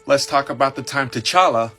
Let's talk about the time T'Challa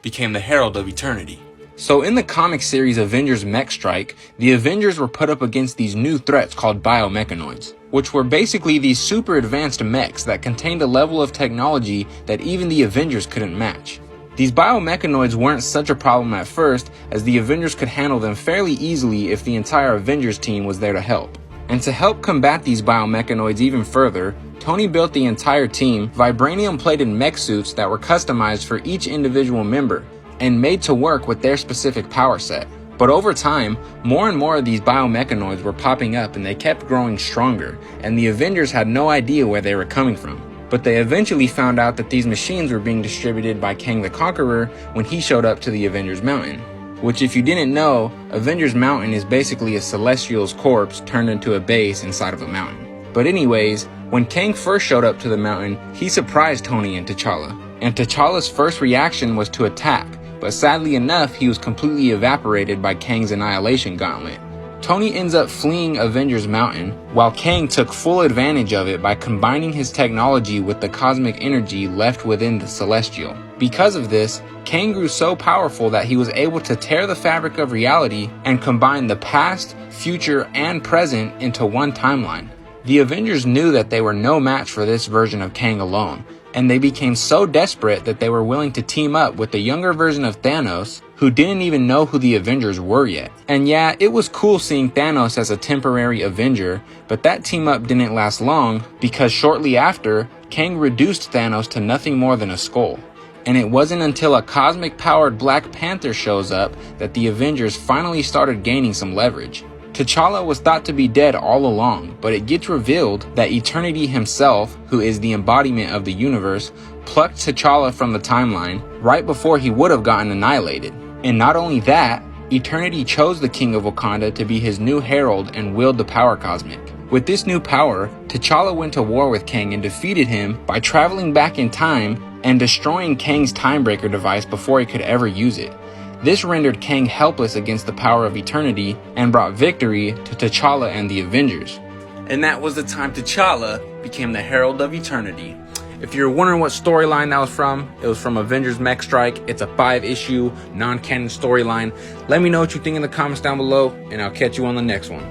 became the Herald of Eternity. So in the comic series Avengers Mech Strike, the Avengers were put up against these new threats called biomechanoids, which were basically these super advanced mechs that contained a level of technology that even the Avengers couldn't match. These biomechanoids weren't such a problem at first, as the Avengers could handle them fairly easily if the entire Avengers team was there to help. And to help combat these biomechanoids even further, Tony built the entire team vibranium-plated mech suits that were customized for each individual member and made to work with their specific power set. But over time, more and more of these biomechanoids were popping up and they kept growing stronger, and the Avengers had no idea where they were coming from. But they eventually found out that these machines were being distributed by Kang the Conqueror when he showed up to the Avengers Mountain. Which, if you didn't know, Avengers Mountain is basically a Celestial's corpse turned into a base inside of a mountain. But anyways, when Kang first showed up to the mountain, he surprised Tony and T'Challa. And T'Challa's first reaction was to attack, but sadly enough, he was completely evaporated by Kang's Annihilation Gauntlet. Tony ends up fleeing Avengers Mountain, while Kang took full advantage of it by combining his technology with the cosmic energy left within the Celestial. Because of this, Kang grew so powerful that he was able to tear the fabric of reality and combine the past, future, and present into one timeline. The Avengers knew that they were no match for this version of Kang alone, and they became so desperate that they were willing to team up with the younger version of Thanos, who didn't even know who the Avengers were yet. And yeah, it was cool seeing Thanos as a temporary Avenger, but that team up didn't last long because shortly after, Kang reduced Thanos to nothing more than a skull. And it wasn't until a cosmic-powered Black Panther shows up that the Avengers finally started gaining some leverage. T'Challa was thought to be dead all along, but it gets revealed that Eternity himself, who is the embodiment of the universe, plucked T'Challa from the timeline right before he would have gotten annihilated. And not only that, Eternity chose the King of Wakanda to be his new herald and wield the power cosmic. With this new power, T'Challa went to war with Kang and defeated him by traveling back in time and destroying Kang's Timebreaker device before he could ever use it. This rendered Kang helpless against the power of Eternity and brought victory to T'Challa and the Avengers. And that was the time T'Challa became the Herald of Eternity. If you're wondering what storyline that was from, it was from Avengers Mech Strike. It's a 5-issue, non-canon storyline. Let me know what you think in the comments down below, and I'll catch you on the next one.